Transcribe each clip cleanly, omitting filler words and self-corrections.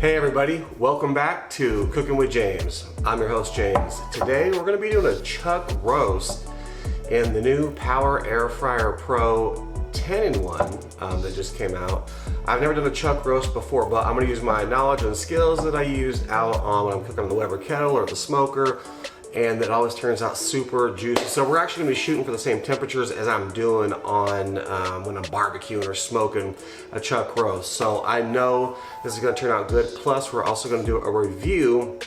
Hey everybody, welcome back to Cooking with James. I'm your host James. Today we're going to be doing a chuck roast in the new Power Air Fryer Pro 10-in-1 that just came out. I've never done a chuck roast before, but I'm going to use my knowledge and skills that I used out on when I'm cooking on the Weber kettle or the smoker, and that always turns out super juicy. So we're actually gonna be shooting for the same temperatures as I'm doing on when I'm barbecuing or smoking a chuck roast. So I know this is gonna turn out good. Plus we're also gonna do a review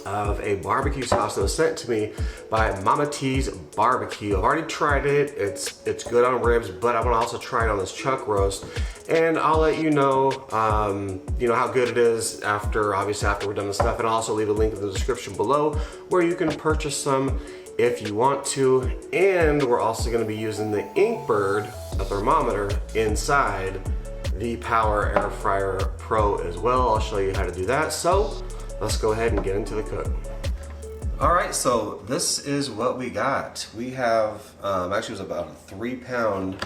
of a barbecue sauce that was sent to me by Mama T's Barbecue. I've already tried it. It's good on ribs, but I'm gonna also try it on this chuck roast, and I'll let you know, how good it is after we're done the stuff. And I'll also leave a link in the description below where you can purchase some if you want to. And we're also gonna be using the Inkbird, a thermometer, inside the Power Air Fryer Pro as well. I'll show you how to do that. So let's go ahead and get into the cook. All right, so this is what we got. We have, actually it was about a 3-pound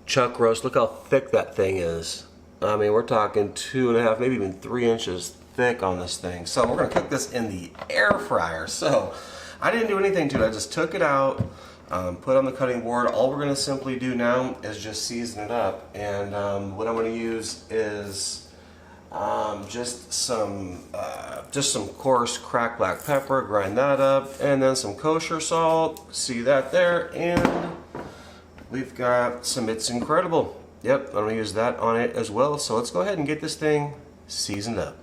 chuck roast. Look how thick that thing is. I mean, we're talking 2.5, maybe even 3 inches thick on this thing. So we're gonna cook this in the air fryer. So I didn't do anything to it. I just took it out, put it on the cutting board. All we're gonna simply do now is just season it up. And what I'm gonna use is just some coarse cracked black pepper, grind that up, and then some kosher salt. See that there? And we've got some It's Incredible. Yep, I'm gonna use that on it as well. So let's go ahead and get this thing seasoned up.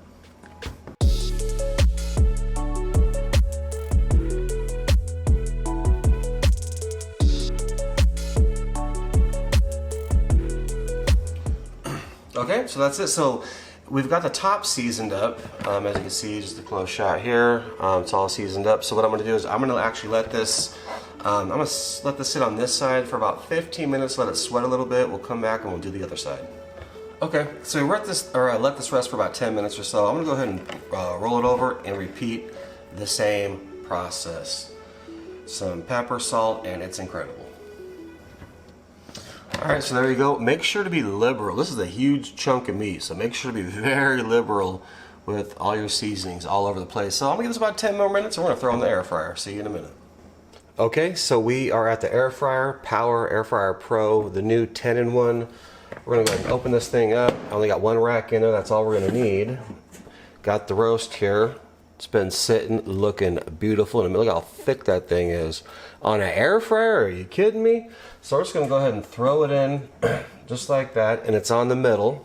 Okay, so that's it. So we've got the top seasoned up, as you can see, just a close shot here. It's all seasoned up. So what I'm gonna do is I'm gonna actually let this, let this sit on this side for about 15 minutes, let it sweat a little bit. We'll come back and we'll do the other side. Okay, so we let this rest for about 10 minutes or so. I'm gonna go ahead and roll it over and repeat the same process. Some pepper, salt, and It's Incredible. All right, so there you go. Make sure to be liberal. This is a huge chunk of meat, so make sure to be very liberal with all your seasonings all over the place. So I'm gonna give this about 10 more minutes, and we're gonna throw in the air fryer. See you in a minute. Okay, so we are at the air fryer, Power Air Fryer Pro, the new 10-in-1. We're gonna go ahead and open this thing up. I only got 1 rack in there, that's all we're gonna need. Got the roast here. It's been sitting, looking beautiful. And look how thick that thing is. On an air fryer, are you kidding me? So we're just gonna go ahead and throw it in, just like that, and it's on the middle.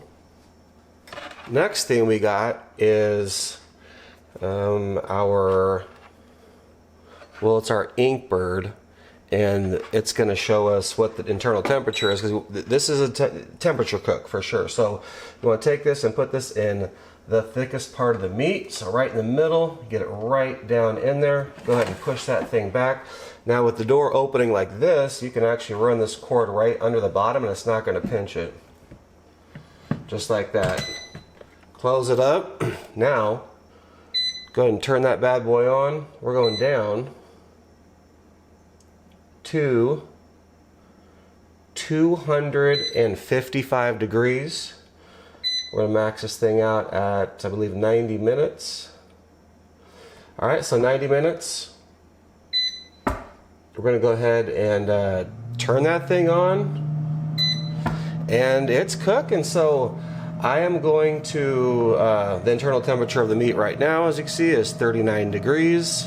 Next thing we got is it's our Inkbird, and it's gonna show us what the internal temperature is, because this is a temperature cook for sure. So you wanna take this and put this in the thickest part of the meat, so right in the middle, get it right down in there. Go ahead and push that thing back. Now with the door opening like this, you can actually run this cord right under the bottom and it's not going to pinch it. Just like that. Close it up. Now, go ahead and turn that bad boy on. We're going down to 255 degrees. We're going to max this thing out at, I believe, 90 minutes. All right, so 90 minutes. We're going to go ahead and turn that thing on. And it's cooking. So I am going to, the internal temperature of the meat right now, as you can see, is 39 degrees.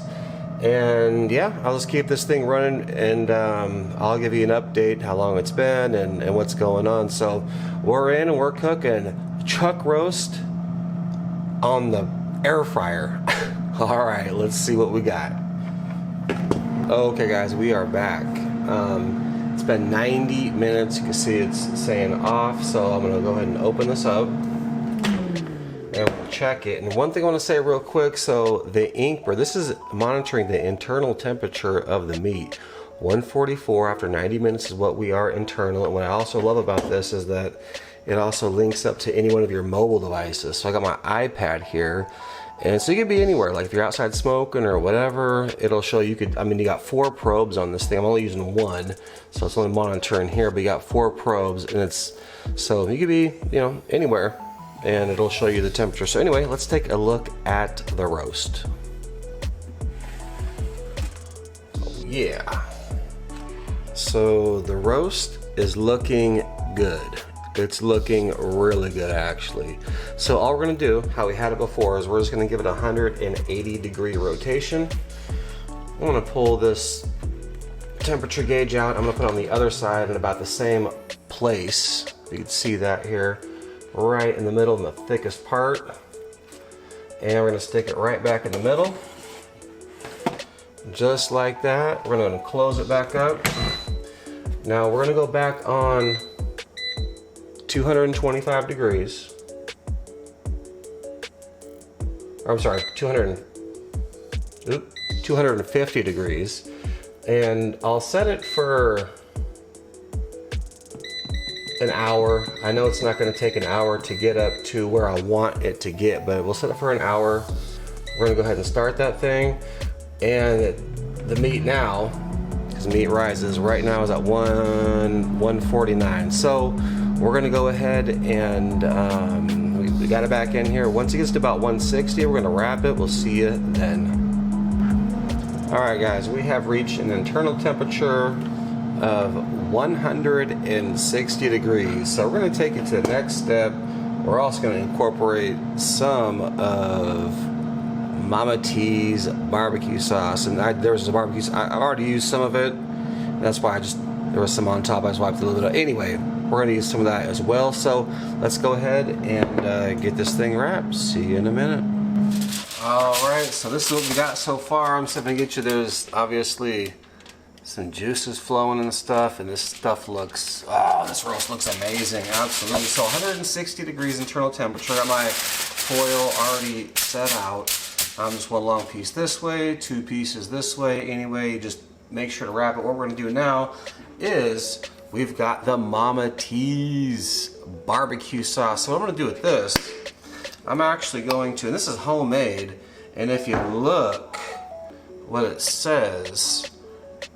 And yeah, I'll just keep this thing running, and I'll give you an update how long it's been and what's going on. So we're in and we're cooking chuck roast on the air fryer. All right, let's see what we got. Okay guys, we are back. It's been 90 minutes. You can see it's saying off, so I'm gonna go ahead and open this up and we'll check it. And one thing I want to say real quick, so the Inkbird, this is monitoring the internal temperature of the meat. 144 after 90 minutes is what we are internal. And what I also love about this is that it also links up to any one of your mobile devices. So I got my iPad here, and so you could be anywhere. Like if you're outside smoking or whatever, it'll show you could, I mean, you got 4 probes on this thing. I'm only using 1, so it's only monitoring here, but you got 4 probes, and it's, so you could be, you know, anywhere. and it'll show you the temperature. So anyway, let's take a look at the roast. Oh, yeah. So the roast is looking good. It's looking really good actually. So all we're gonna do, how we had it before, is we're just gonna give it a 180-degree rotation. I'm gonna pull this temperature gauge out. I'm gonna put it on the other side in about the same place. You can see that here, right in the middle, in the thickest part. And we're gonna stick it right back in the middle. Just like that. We're gonna close it back up. Now we're gonna go back on 225 degrees. I'm sorry, 250 degrees. And I'll set it for an hour. I know it's not gonna take an hour to get up to where I want it to get, but we'll set it for an hour. We're gonna go ahead and start that thing. And the meat now, because meat rises, right now is at 149. So we're gonna go ahead and we got it back in here. Once it gets to about 160, we're gonna wrap it. We'll see you then. All right, guys, we have reached an internal temperature of 160 degrees. So we're gonna take it to the next step. We're also gonna incorporate some of Mama T's barbecue sauce. And there was a barbecue, I've already used some of it. That's why there was some on top, I just wiped a little bit. Anyway, we're gonna use some of that as well. So let's go ahead and get this thing wrapped. See you in a minute. All right, so this is what we got so far. I'm just gonna get you, there's obviously some juices flowing and stuff, and this stuff looks, oh, this roast looks amazing, absolutely. So 160 degrees internal temperature. Got my foil already set out. Just one long piece this way, two pieces this way. Anyway, just make sure to wrap it. What we're gonna do now is we've got the Mama T's barbecue sauce. So what I'm gonna do with this, I'm actually going to, and this is homemade, and if you look what it says,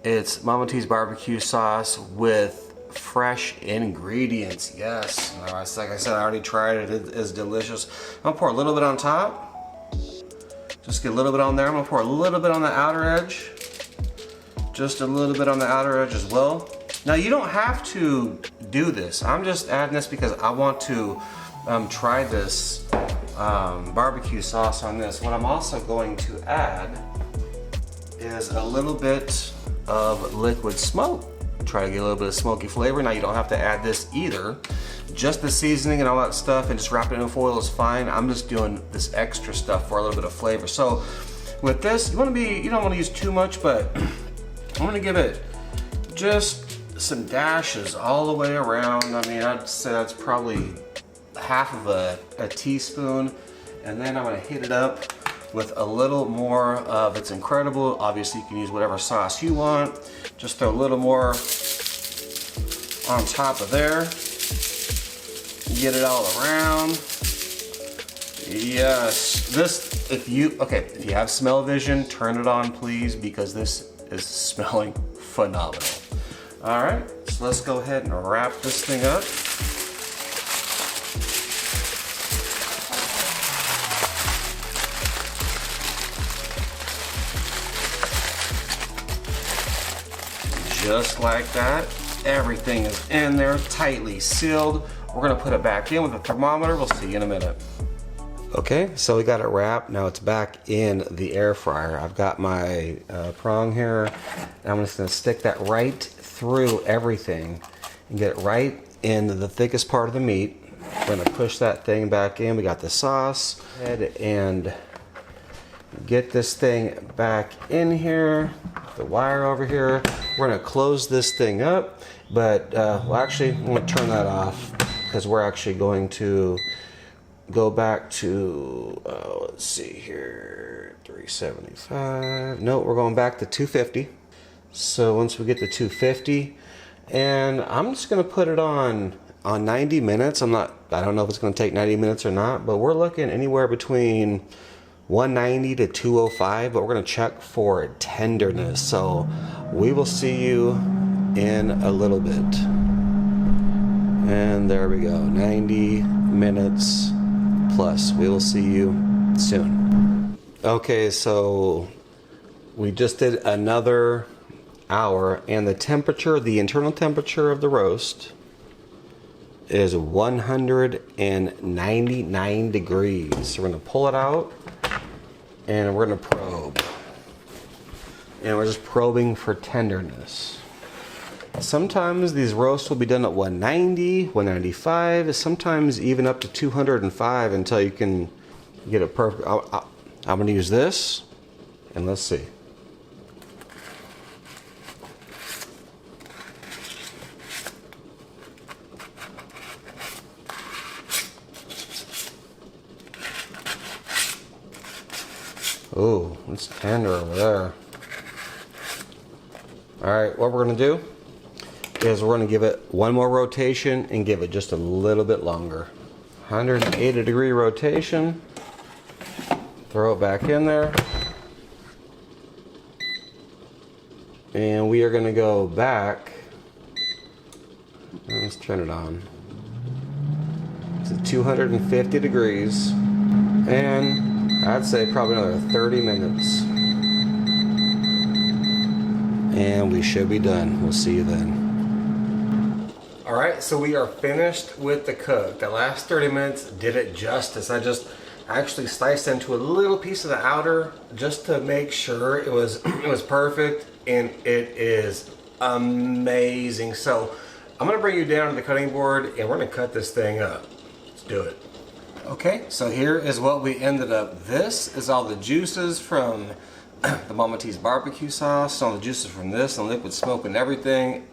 it's Mama T's barbecue sauce with fresh ingredients. Yes, like I said, I already tried it. It is delicious. I'm gonna pour a little bit on top. Just get a little bit on there. I'm gonna pour a little bit on the outer edge. Just a little bit on the outer edge as well. Now you don't have to do this. I'm just adding this because I want to try this barbecue sauce on this. What I'm also going to add is a little bit of liquid smoke. Try to get a little bit of smoky flavor. Now you don't have to add this either. Just the seasoning and all that stuff and just wrap it in foil is fine. I'm just doing this extra stuff for a little bit of flavor. So with this, you don't want to use too much, but I'm gonna give it just some dashes all the way around. I mean, I'd say that's probably half of a teaspoon. And then I'm gonna hit it up with a little more of It's Incredible. Obviously you can use whatever sauce you want. Just throw a little more on top of there. Get it all around. Yes, if you have smell-o-vision, turn it on please, because this is smelling phenomenal. All right, so let's go ahead and wrap this thing up. Just like that, everything is in there, tightly sealed. We're gonna put it back in with a thermometer. We'll see you in a minute. Okay, so we got it wrapped. Now it's back in the air fryer. I've got my prong here, and I'm just gonna stick that right through everything and get it right in the thickest part of the meat. We're gonna push that thing back in. We got the sauce. And get this thing back in here. The wire over here. We're gonna close this thing up, but well, actually, I'm gonna turn that off because we're actually going to go back to, let's see here, 375. No, we're going back to 250. So once we get to 250, and I'm just gonna put it on 90 minutes. I don't know if it's gonna take 90 minutes or not, but we're looking anywhere between 190 to 205, but we're gonna check for tenderness. So we will see you in a little bit. And there we go, 90 minutes plus. We will see you soon. Okay, so we just did another hour, and the temperature, the internal temperature of the roast is 199 degrees. So we're gonna pull it out and we're gonna probe. And we're just probing for tenderness. Sometimes these roasts will be done at 190, 195, sometimes even up to 205 until you can get it perfect. I'm gonna use this, and let's see. Oh, it's tender over there. All right, what we're gonna do is we're gonna give it one more rotation and give it just a little bit longer. 180 degree rotation. Throw it back in there. And we are gonna go back. Let's turn it on. It's at 250 degrees. And I'd say probably another 30 minutes. And we should be done. We'll see you then. All right, so we are finished with the cook. The last 30 minutes did it justice. I actually sliced into a little piece of the outer just to make sure it was perfect, and it is amazing. So I'm gonna bring you down to the cutting board and we're gonna cut this thing up. Let's do it. Okay, so here is what we ended up. This is all the juices from the Mama T's barbecue sauce, all the juices from this and liquid smoke and everything.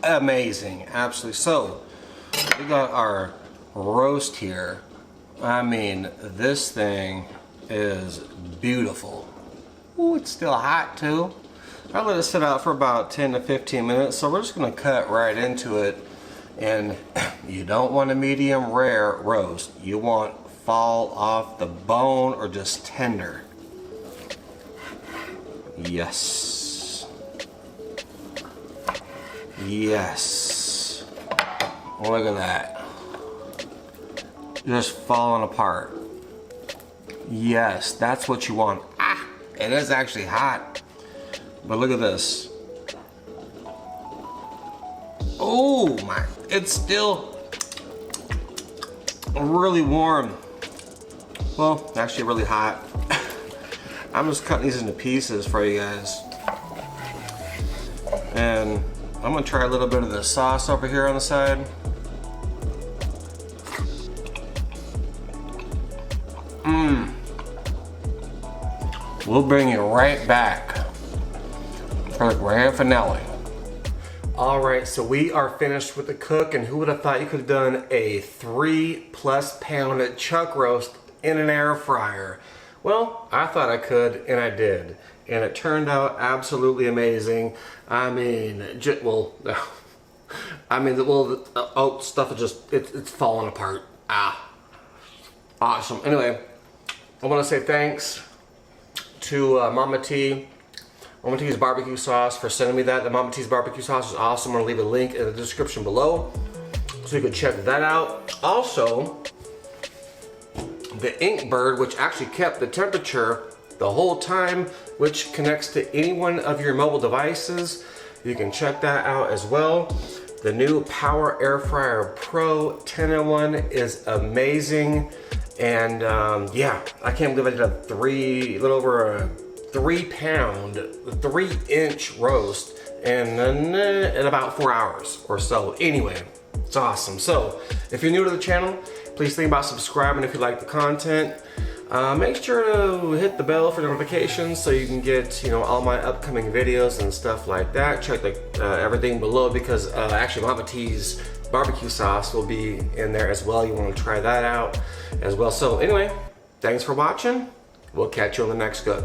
Amazing, absolutely. So we got our roast here. I mean, this thing is beautiful. Ooh, it's still hot too. I'll let it sit out for about 10 to 15 minutes. So we're just gonna cut right into it. And you don't want a medium rare roast. You want fall off the bone or just tender. Yes. Yes. Look at that. Just falling apart. Yes, that's what you want. Ah, it is actually hot. But look at this. Oh my, it's still really warm. Well, actually really hot. I'm just cutting these into pieces for you guys. And I'm gonna try a little bit of the sauce over here on the side. We'll bring you right back for the grand finale. All right, so we are finished with the cook, and who would have thought you could have done a 3+ pound chuck roast in an air fryer? Well, I thought I could, and I did. And it turned out absolutely amazing. I mean, the stuff is just, it's falling apart. Ah, awesome. Anyway, I want to say thanks to Mama T's barbecue sauce for sending me that. The Mama T's barbecue sauce is awesome. I'm gonna leave a link in the description below so you can check that out. Also, the Inkbird, which actually kept the temperature the whole time, which connects to any one of your mobile devices. You can check that out as well. The new Power Air Fryer Pro 10-in-1 is amazing. And yeah, I can't believe I did a little over a 3-pound, 3-inch roast in about 4 hours or so. Anyway, it's awesome. So if you're new to the channel, please think about subscribing if you like the content. Make sure to hit the bell for notifications so you can get, all my upcoming videos and stuff like that. Check everything below, because actually Mama T's barbecue sauce will be in there as well. You want to try that out as well. So anyway, thanks for watching. We'll catch you on the next cook.